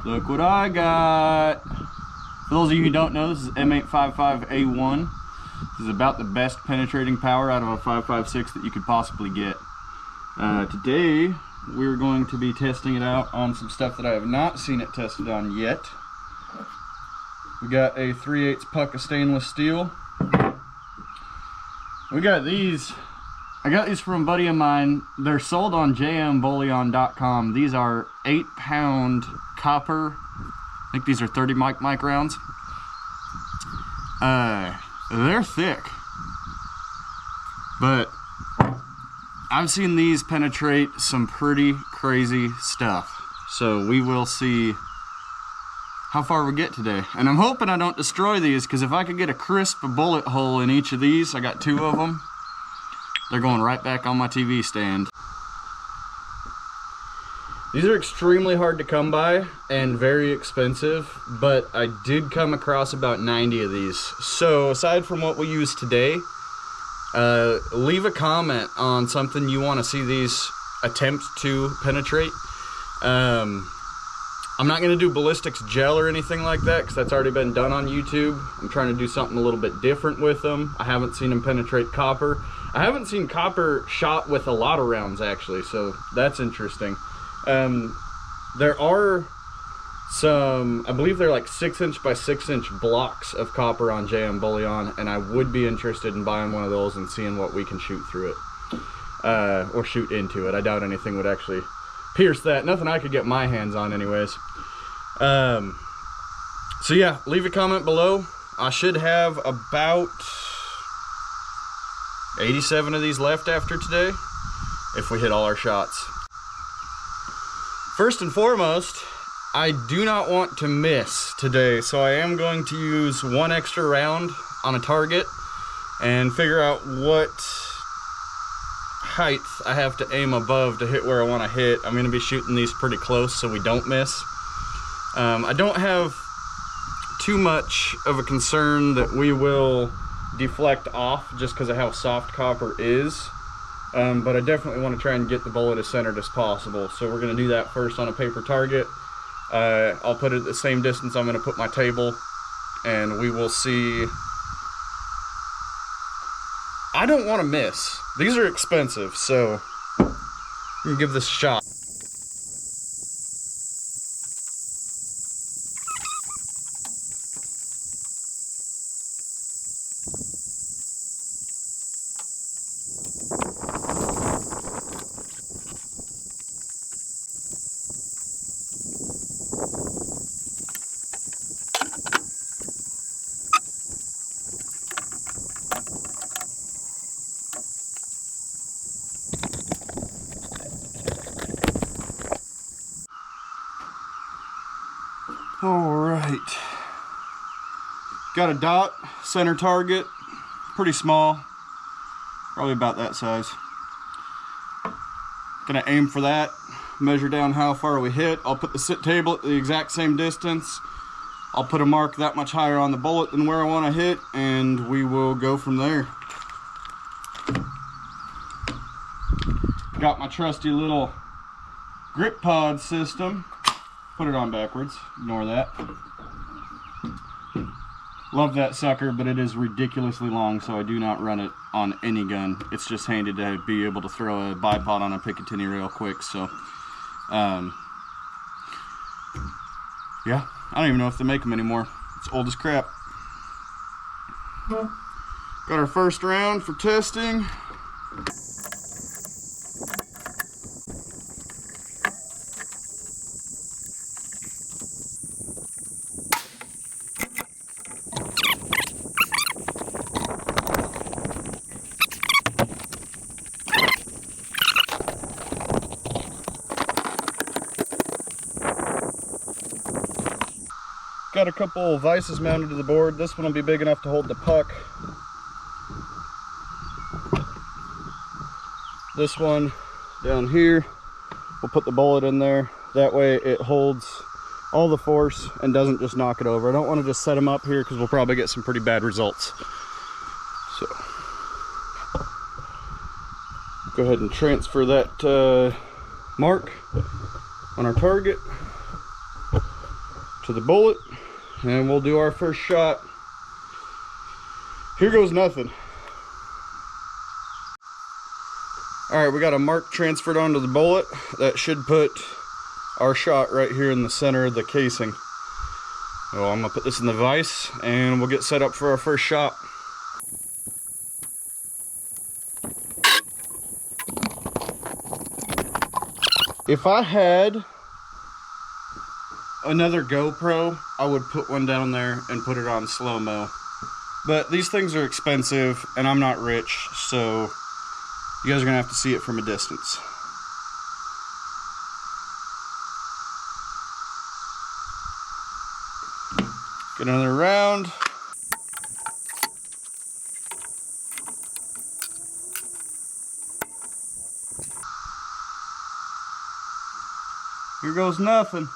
Look what I got. For those of you who don't know, this is M855A1. This is about the best penetrating power out of a 5.56 that you could possibly get. Today, we're going to be testing it out on some stuff that I have not seen it tested on yet. We got a 3/8 puck of stainless steel. We got these. I got these from a buddy of mine. They're sold on jmbullion.com. These are 8-pound copper. I think these are 30 microns. They're thick, but I've seen these penetrate some pretty crazy stuff. So we will see how far we get today. And I'm hoping I don't destroy these, because if I could get a crisp bullet hole in each of these, I got 2 of them, they're going right back on my TV stand. These are extremely hard to come by and very expensive, but I did come across about 90 of these. So aside from what we use today, leave a comment on something you want to see these attempt to penetrate. I'm not going to do ballistics gel or anything like that, because that's already been done on YouTube. I'm trying to do something a little bit different with them. I haven't seen them penetrate copper. I haven't seen copper shot with a lot of rounds, actually, so that's interesting. There are some, I believe they're like 6" by 6" blocks of copper on JM Bullion, and I would be interested in buying one of those and seeing what we can shoot through it, or shoot into it. I doubt anything would actually pierce that. Nothing I could get my hands on anyways. So yeah, leave a comment below. I should have about 87 of these left after today, if we hit all our shots. First and foremost, I do not want to miss today, so I am going to use 1 extra round on a target and figure out what height I have to aim above to hit where I want to hit. I'm going to be shooting these pretty close so we don't miss. I don't have too much of a concern that we will deflect off just because of how soft copper is, but I definitely want to try and get the bullet as centered as possible. So we're going to do that first on a paper target. I'll put it at the same distance I'm going to put my table, and we will see. I don't want to miss. These are expensive, so I'm going to give this a shot. Alright, got a dot, center target, pretty small, probably about that size. Gonna aim for that, measure down how far we hit. I'll put the sit table at the exact same distance. I'll put a mark that much higher on the bullet than where I want to hit, and we will go from there. Got my trusty little grip pod system. Put it on backwards, ignore that. Love that sucker, but it is ridiculously long, so I do not run it on any gun. It's just handy to be able to throw a bipod on a Picatinny real quick, so. Yeah, I don't even know if they make them anymore. It's old as crap. Got our first round for testing. Got a couple vices mounted to the board. This one will be big enough to hold the puck. This one down here, we'll put the bullet in there. That way it holds all the force and doesn't just knock it over. I don't want to just set them up here because we'll probably get some pretty bad results. So go ahead and transfer that mark on our target. to the bullet, and we'll do our first shot. Here goes nothing. All right, we got a mark transferred onto the bullet. That should put our shot right here in the center of the casing. So I'm gonna put this in the vise and we'll get set up for our first shot. If I had another GoPro, I would put one down there and put it on slow-mo. But these things are expensive and I'm not rich, so you guys are gonna have to see it from a distance. Get another round. Here goes nothing.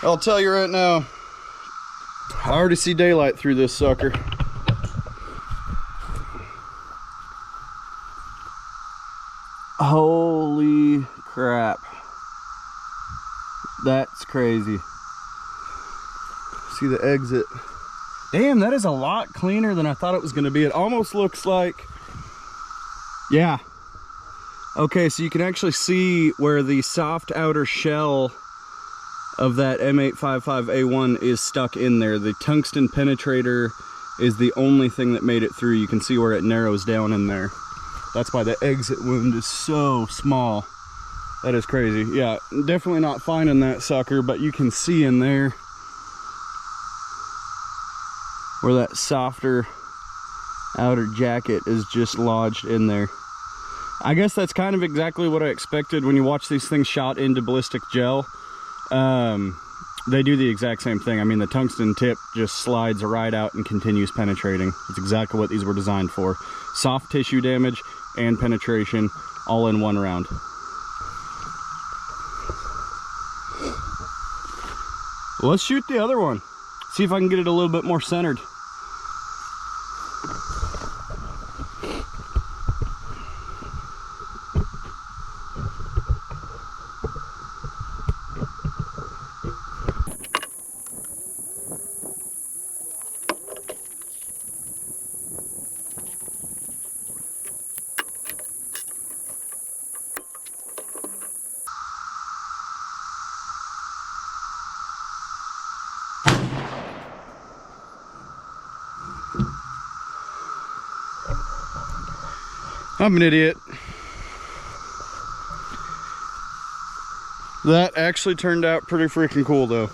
I'll tell you right now, I already see daylight through this sucker. Holy crap. That's crazy. See the exit. Damn, that is a lot cleaner than I thought it was going to be. It almost looks like, yeah. Okay, so you can actually see where the soft outer shell of that M855A1 is stuck in there. The tungsten penetrator is the only thing that made it through. You can see where it narrows down in there. That's why the exit wound is so small. That is crazy. Yeah, definitely not finding that sucker, but you can see in there where that softer outer jacket is just lodged in there. I guess that's kind of exactly what I expected when you watch these things shot into ballistic gel. They do the exact same thing. I mean, the tungsten tip just slides right out and continues penetrating. It's exactly what these were designed for. Soft tissue damage and penetration all in one round. Let's shoot the other one. See if I can get it a little bit more centered. I'm an idiot. That actually turned out pretty freaking cool though.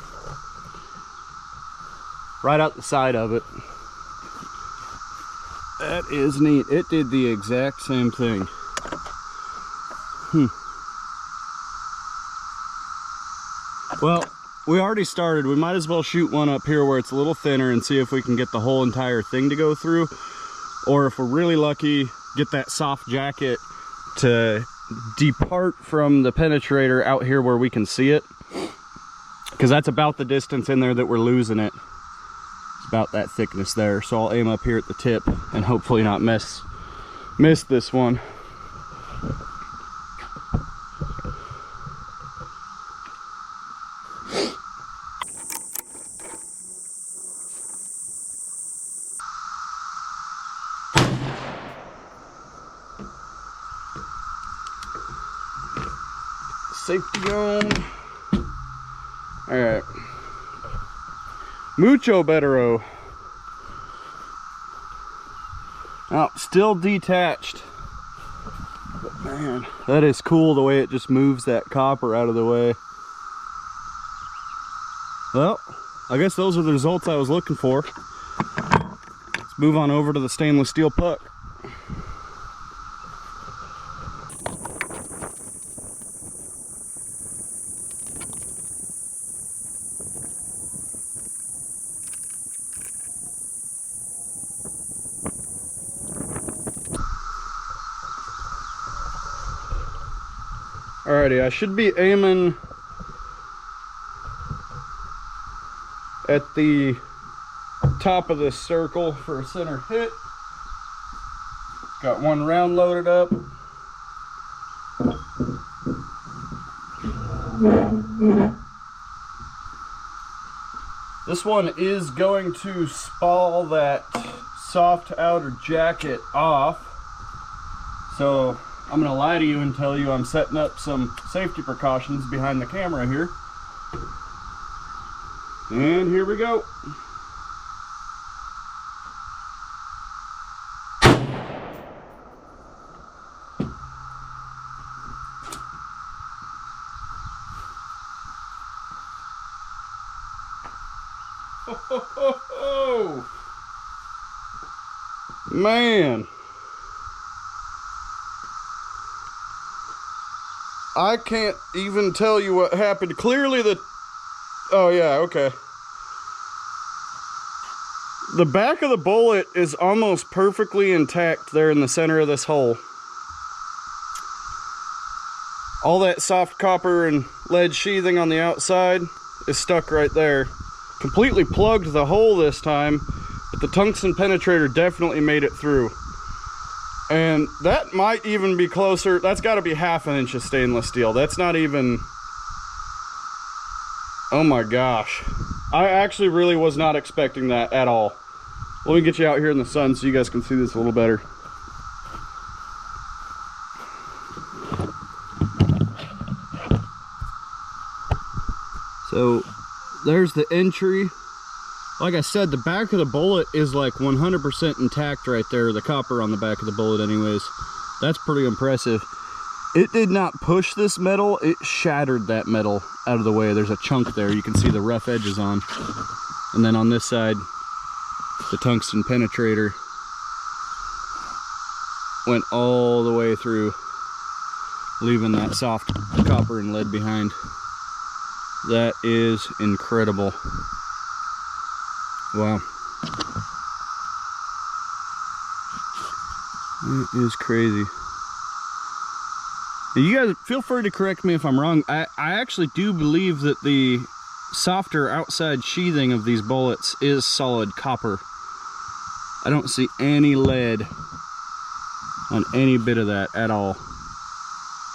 Right out the side of it. That is neat. It did the exact same thing. Well, we already started. We might as well shoot one up here where it's a little thinner and see if we can get the whole entire thing to go through. Or if we're really lucky, get that soft jacket to depart from the penetrator out here where we can see it, because that's about the distance in there that we're losing it. It's about that thickness there, so I'll aim up here at the tip and hopefully not miss this one. Safety on. All right. Mucho bettero. Now, still detached. But man, that is cool the way it just moves that copper out of the way. Well, I guess those are the results I was looking for. Let's move on over to the stainless steel puck. Alrighty, I should be aiming at the top of this circle for a center hit. Got one round loaded up. This one is going to spall that soft outer jacket off. So I'm gonna lie to you and tell you I'm setting up some safety precautions behind the camera here. And here we go. Oh, man, I can't even tell you what happened. Clearly oh yeah, okay. The back of the bullet is almost perfectly intact there in the center of this hole. All that soft copper and lead sheathing on the outside is stuck right there. Completely plugged the hole this time, but the tungsten penetrator definitely made it through. And that might even be closer. That's got to be ½ inch of stainless steel. That's not even... Oh my gosh. I actually really was not expecting that at all. Let me get you out here in the sun so you guys can see this a little better. So there's the entry. Like I said, the back of the bullet is like 100% intact right there, the copper on the back of the bullet anyways. That's pretty impressive. It did not push this metal, it shattered that metal out of the way. There's a chunk there, you can see the rough edges on. And then on this side, the tungsten penetrator went all the way through, leaving that soft copper and lead behind. That is incredible. Wow. It is crazy. You guys feel free to correct me if I'm wrong. I actually do believe that the softer outside sheathing of these bullets is solid copper. I don't see any lead on any bit of that at all.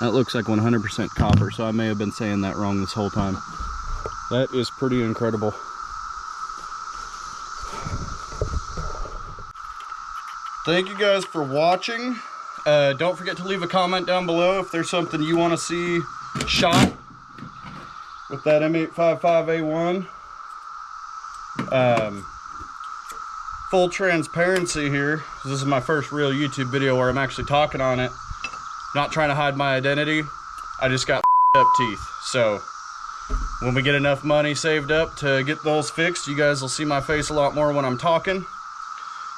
That looks like 100% copper, so I may have been saying that wrong this whole time. That is pretty incredible. Thank you guys for watching. Don't forget to leave a comment down below if there's something you want to see shot with that M855A1. Full transparency here. This is my first real YouTube video where I'm actually talking on it. Not trying to hide my identity. I just got up teeth. So when we get enough money saved up to get those fixed, you guys will see my face a lot more when I'm talking.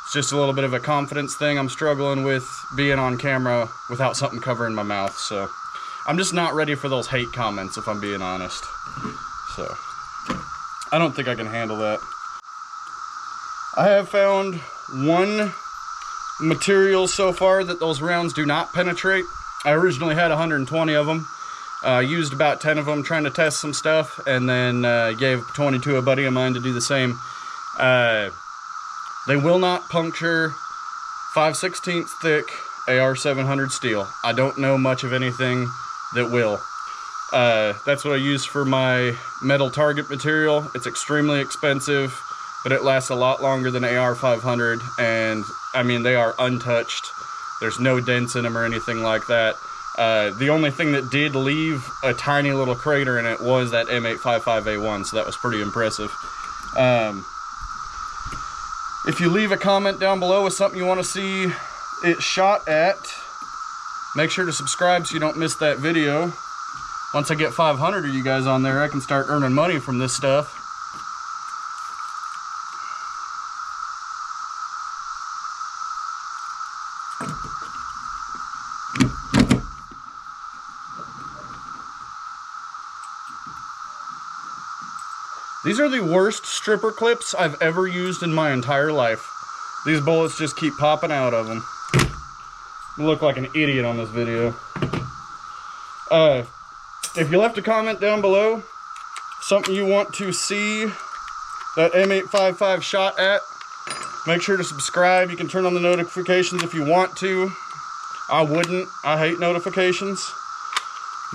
It's just a little bit of a confidence thing. I'm struggling with being on camera without something covering my mouth. So I'm just not ready for those hate comments, if I'm being honest. So I don't think I can handle that. I have found one material so far that those rounds do not penetrate. I originally had 120 of them. Used about 10 of them trying to test some stuff, and then gave 20 to a buddy of mine to do the same. They will not puncture 5/16 thick AR-700 steel. I don't know much of anything that will. That's what I use for my metal target material. It's extremely expensive, but it lasts a lot longer than AR-500, and I mean, they are untouched. There's no dents in them or anything like that. The only thing that did leave a tiny little crater in it was that M855A1, so that was pretty impressive. If you leave a comment down below with something you want to see it shot at, make sure to subscribe so you don't miss that video. Once I get 500 of you guys on there, I can start earning money from this stuff. These are the worst stripper clips I've ever used in my entire life. These bullets just keep popping out of them. I look like an idiot on this video. If you left a comment down below, something you want to see that M855 shot at. Make sure to subscribe. You can turn on the notifications if you want to. I wouldn't. I hate notifications.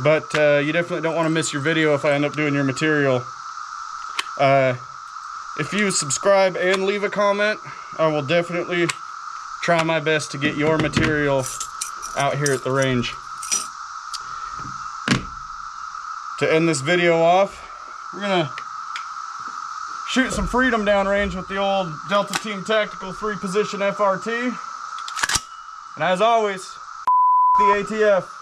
But you definitely don't want to miss your video if I end up doing your material. If you subscribe and leave a comment, I will definitely try my best to get your material out here at the range. To end this video off, we're gonna shoot some freedom downrange with the old Delta Team Tactical 3-position FRT. And as always, the ATF.